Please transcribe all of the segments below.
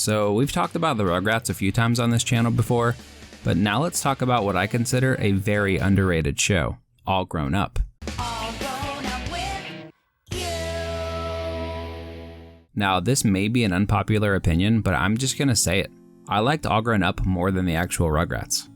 So we've talked about the Rugrats a few times on this channel before, but now let's talk about what I consider a very underrated show, All Grown Up. All grown up with you. Now this may be an unpopular opinion, but I'm just gonna say it. I liked All Grown Up more than the actual Rugrats.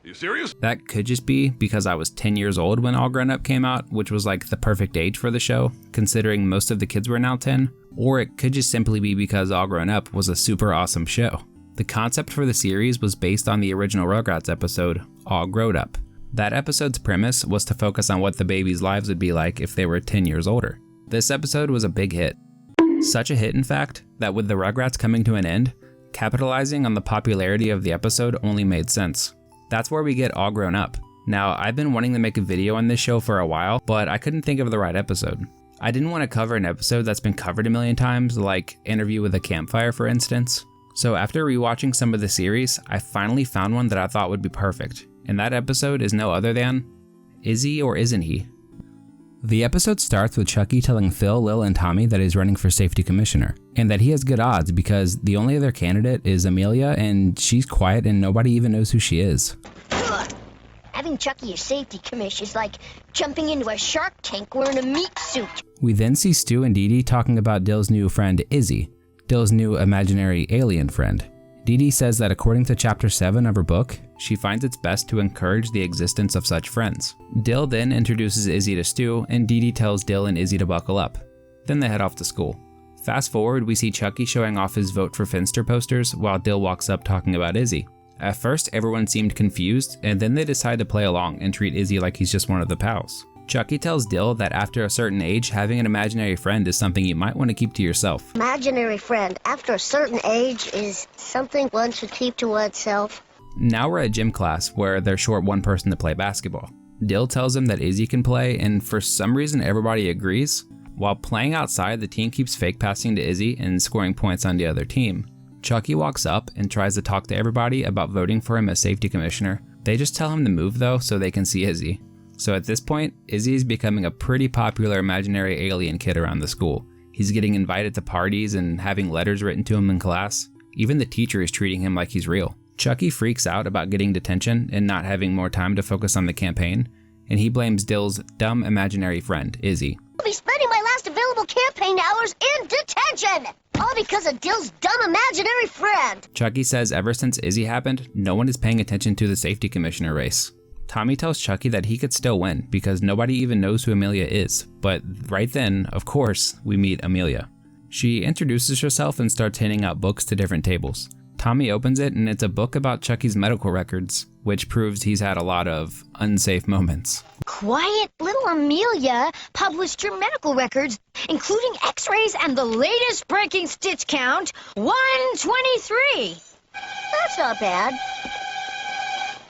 You serious? That could just be because I was 10 years old when All Grown Up came out, which was like the perfect age for the show, considering most of the kids were now 10, or it could just simply be because All Grown Up was a super awesome show. The concept for the series was based on the original Rugrats episode, All Grown Up. That episode's premise was to focus on what the babies' lives would be like if they were 10 years older. This episode was a big hit. Such a hit, in fact, that with the Rugrats coming to an end, capitalizing on the popularity of the episode only made sense. That's where we get All Grown Up. Now, I've been wanting to make a video on this show for a while, but I couldn't think of the right episode. I didn't want to cover an episode that's been covered a million times, like Interview with a Campfire, for instance. So after rewatching some of the series, I finally found one that I thought would be perfect, and that episode is no other than Izzy or Isn't He? The episode starts with Chucky telling Phil, Lil, and Tommy that he's running for safety commissioner, and that he has good odds because the only other candidate is Amelia, and she's quiet and nobody even knows who she is. Ugh. Having Chucky as safety commish is like jumping into a shark tank wearing a meat suit. We then see Stu and Dee Dee talking about Dill's new friend Izzy, Dill's new imaginary alien friend. Dee Dee says that according to chapter 7 of her book, she finds it's best to encourage the existence of such friends. Dill then introduces Izzy to Stu, and Dee Dee tells Dill and Izzy to buckle up. Then they head off to school. Fast forward, we see Chucky showing off his Vote for Finster posters while Dill walks up talking about Izzy. At first, everyone seemed confused, and then they decide to play along and treat Izzy like he's just one of the pals. Chucky tells Dill that after a certain age, having an imaginary friend is something you might want to keep to yourself. Imaginary friend after a certain age is something one should keep to oneself. Now we're at gym class where they're short one person to play basketball. Dill tells him that Izzy can play, and for some reason everybody agrees. While playing outside, the team keeps fake passing to Izzy and scoring points on the other team. Chucky walks up and tries to talk to everybody about voting for him as safety commissioner. They just tell him to move though so they can see Izzy. So at this point, Izzy is becoming a pretty popular imaginary alien kid around the school. He's getting invited to parties and having letters written to him in class. Even the teacher is treating him like he's real. Chucky freaks out about getting detention and not having more time to focus on the campaign, and he blames Dill's dumb imaginary friend, Izzy. I'll be spending my last available campaign hours in detention! All because of Dill's dumb imaginary friend! Chucky says ever since Izzy happened, no one is paying attention to the safety commissioner race. Tommy tells Chucky that he could still win because nobody even knows who Amelia is, but right then, of course, we meet Amelia. She introduces herself and starts handing out books to different tables. Tommy opens it and it's a book about Chucky's medical records, which proves he's had a lot of unsafe moments. Quiet little Amelia published your medical records, including x-rays and the latest breaking stitch count, 123. That's not bad.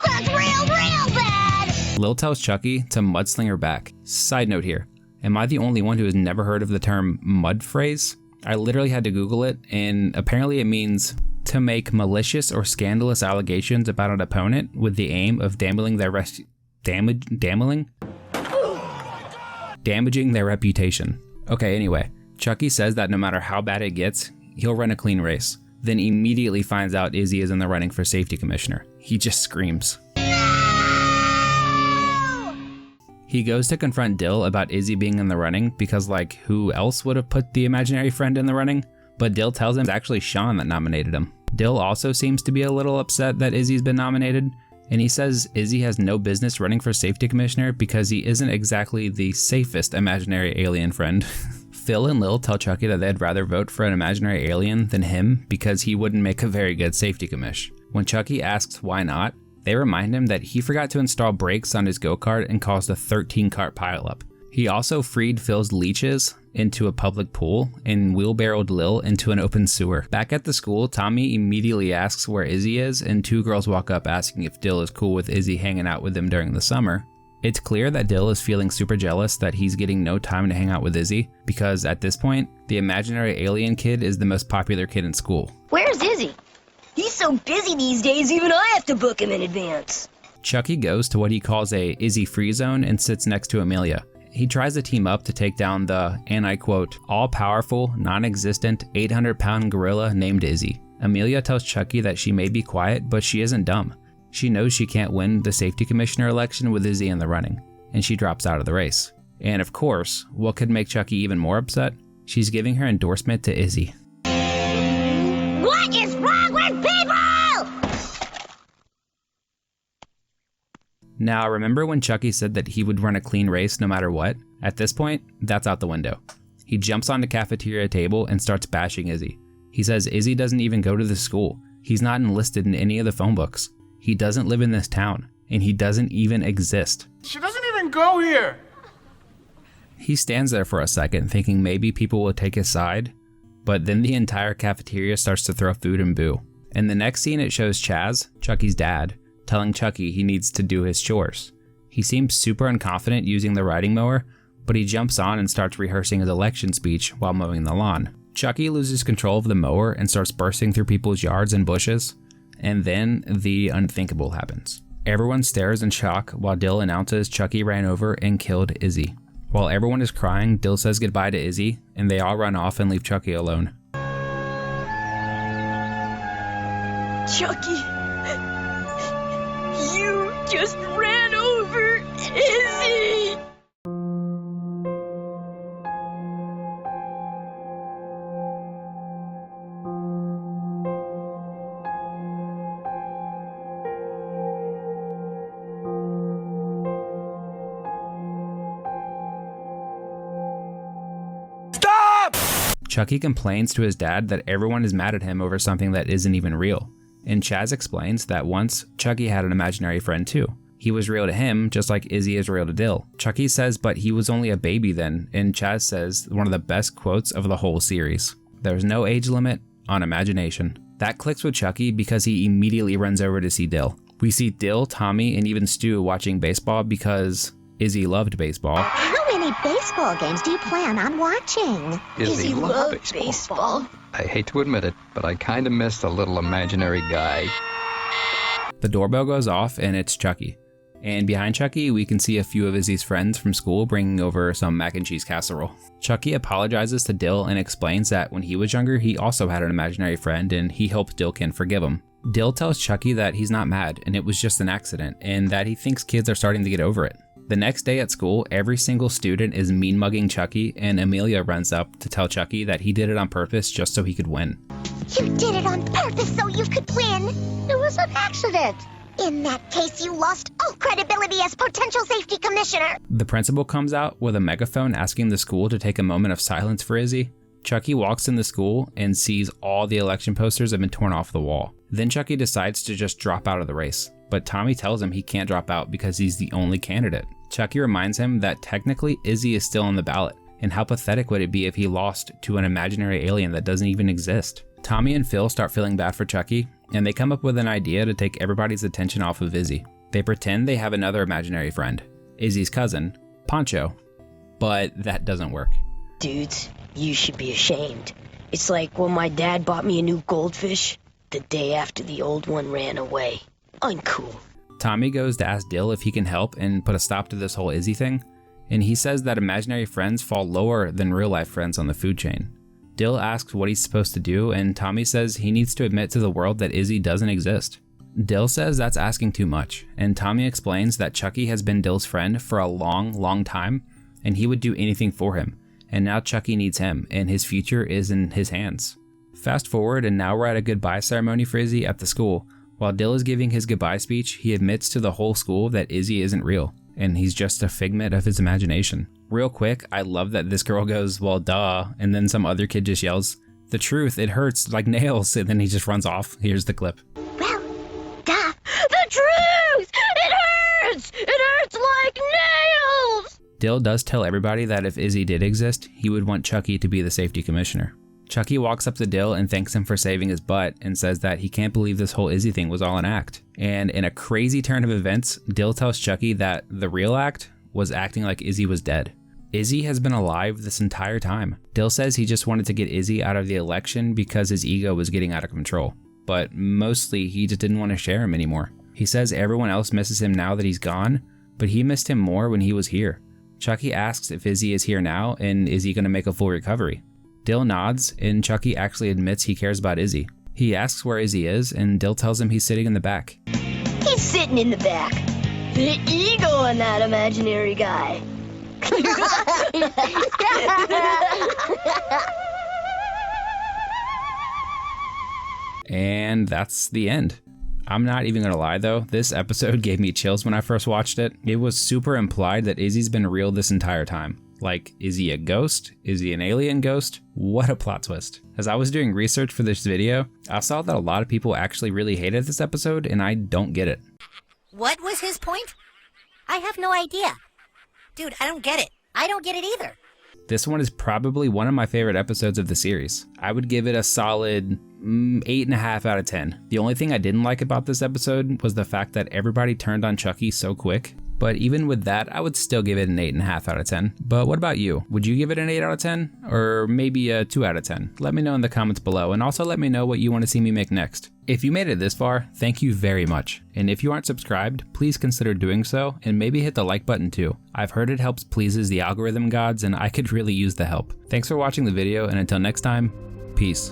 That's real bad! Lil tells Chucky to mudsling her back. Side note here, am I the only one who has never heard of the term mud phrase? I literally had to Google it, and apparently it means to make malicious or scandalous allegations about an opponent with the aim of damaging their reputation. Okay, anyway, Chucky says that no matter how bad it gets, he'll run a clean race, then immediately finds out Izzy is in the running for safety commissioner. He just screams. He goes to confront Dill about Izzy being in the running because, like, who else would have put the imaginary friend in the running? But Dill tells him it's actually Sean that nominated him. Dill also seems to be a little upset that Izzy's been nominated, and he says Izzy has no business running for safety commissioner because he isn't exactly the safest imaginary alien friend. Phil and Lil tell Chucky that they'd rather vote for an imaginary alien than him because he wouldn't make a very good safety commish. When Chucky asks why not, they remind him that he forgot to install brakes on his go-kart and caused a 13-cart pileup. He also freed Phil's leeches into a public pool and wheelbarrowed Lil into an open sewer. Back at the school, Tommy immediately asks where Izzy is, and two girls walk up asking if Dill is cool with Izzy hanging out with him during the summer. It's clear that Dill is feeling super jealous that he's getting no time to hang out with Izzy, because at this point, the imaginary alien kid is the most popular kid in school. Where's Izzy? He's so busy these days, even I have to book him in advance. Chucky goes to what he calls a Izzy free zone and sits next to Amelia. He tries to team up to take down the, and I quote, all-powerful, non-existent, 800-pound gorilla named Izzy. Amelia tells Chucky that she may be quiet, but she isn't dumb. She knows she can't win the safety commissioner election with Izzy in the running, and she drops out of the race. And of course, what could make Chucky even more upset? She's giving her endorsement to Izzy. What is wrong with people? Now, remember when Chucky said that he would run a clean race no matter what? At this point, that's out the window. He jumps on the cafeteria table and starts bashing Izzy. He says Izzy doesn't even go to the school. He's not enlisted in any of the phone books. He doesn't live in this town, and he doesn't even exist. She doesn't even go here. He stands there for a second thinking maybe people will take his side, but then the entire cafeteria starts to throw food and boo. In the next scene it shows Chaz, Chucky's dad, telling Chucky he needs to do his chores. He seems super unconfident using the riding mower, but he jumps on and starts rehearsing his election speech while mowing the lawn. Chucky loses control of the mower and starts bursting through people's yards and bushes, and then the unthinkable happens. Everyone stares in shock while Dill announces Chucky ran over and killed Izzy. While everyone is crying, Dill says goodbye to Izzy, and they all run off and leave Chucky alone. Chucky, you just ran over Izzy! Chucky complains to his dad that everyone is mad at him over something that isn't even real. And Chaz explains that once, Chucky had an imaginary friend too. He was real to him, just like Izzy is real to Dill. Chucky says, but he was only a baby then, and Chaz says one of the best quotes of the whole series. There's no age limit on imagination. That clicks with Chucky because he immediately runs over to see Dill. We see Dill, Tommy, and even Stu watching baseball because Izzy loved baseball. How many baseball games do you plan on watching? Izzy loved baseball. I hate to admit it, but I kinda missed a little imaginary guy. The doorbell goes off and it's Chucky. And behind Chucky, we can see a few of Izzy's friends from school bringing over some mac and cheese casserole. Chucky apologizes to Dill and explains that when he was younger, he also had an imaginary friend and he hopes Dill can forgive him. Dill tells Chucky that he's not mad and it was just an accident and that he thinks kids are starting to get over it. The next day at school, every single student is mean-mugging Chucky, and Amelia runs up to tell Chucky that he did it on purpose just so he could win. You did it on purpose so you could win. It was an accident. In that case, you lost all credibility as potential safety commissioner. The principal comes out with a megaphone asking the school to take a moment of silence for Izzy. Chucky walks in the school and sees all the election posters have been torn off the wall. Then Chucky decides to just drop out of the race, but Tommy tells him he can't drop out because he's the only candidate. Chucky reminds him that technically Izzy is still on the ballot, and how pathetic would it be if he lost to an imaginary alien that doesn't even exist. Tommy and Phil start feeling bad for Chucky, and they come up with an idea to take everybody's attention off of Izzy. They pretend they have another imaginary friend, Izzy's cousin, Poncho, but that doesn't work. Dudes, you should be ashamed. It's like when my dad bought me a new goldfish the day after the old one ran away. Uncool. Tommy goes to ask Dill if he can help and put a stop to this whole Izzy thing, and he says that imaginary friends fall lower than real-life friends on the food chain. Dill asks what he's supposed to do, and Tommy says he needs to admit to the world that Izzy doesn't exist. Dill says that's asking too much, and Tommy explains that Chucky has been Dill's friend for a long time, and he would do anything for him, and now Chucky needs him, and his future is in his hands. Fast forward, and now we're at a goodbye ceremony for Izzy at the school. While Dill is giving his goodbye speech, he admits to the whole school that Izzy isn't real, and he's just a figment of his imagination. Real quick, I love that this girl goes, well, duh, and then some other kid just yells, the truth, it hurts like nails, and then he just runs off. Here's the clip. Well, duh. The truth! It hurts! It hurts like nails! Dill does tell everybody that if Izzy did exist, he would want Chucky to be the safety commissioner. Chucky walks up to Dill and thanks him for saving his butt and says that he can't believe this whole Izzy thing was all an act. And in a crazy turn of events, Dill tells Chucky that the real act was acting like Izzy was dead. Izzy has been alive this entire time. Dill says he just wanted to get Izzy out of the election because his ego was getting out of control. But mostly he just didn't want to share him anymore. He says everyone else misses him now that he's gone, but he missed him more when he was here. Chucky asks if Izzy is here now and is he going to make a full recovery. Dill nods, and Chucky actually admits he cares about Izzy. He asks where Izzy is, and Dill tells him he's sitting in the back. He's sitting in the back. The ego on that imaginary guy. And that's the end. I'm not even gonna lie though, this episode gave me chills when I first watched it. It was super implied that Izzy's been real this entire time. Like, is he a ghost? Is he an alien ghost? What a plot twist. As I was doing research for this video, I saw that a lot of people actually really hated this episode, and I don't get it. What was his point? I have no idea. Dude, I don't get it. I don't get it either. This one is probably one of my favorite episodes of the series. I would give it a solid 8.5 out of 10. The only thing I didn't like about this episode was the fact that everybody turned on Chucky so quick. But even with that, I would still give it an 8.5 out of 10. But what about you? Would you give it an 8 out of 10? Or maybe a 2 out of 10? Let me know in the comments below, and also let me know what you want to see me make next. If you made it this far, thank you very much. And if you aren't subscribed, please consider doing so, and maybe hit the like button too. I've heard it helps pleases the algorithm gods, and I could really use the help. Thanks for watching the video, and until next time, peace.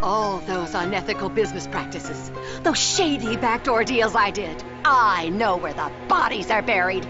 All those unethical business practices, those shady backdoor deals I did. I know where the bodies are buried.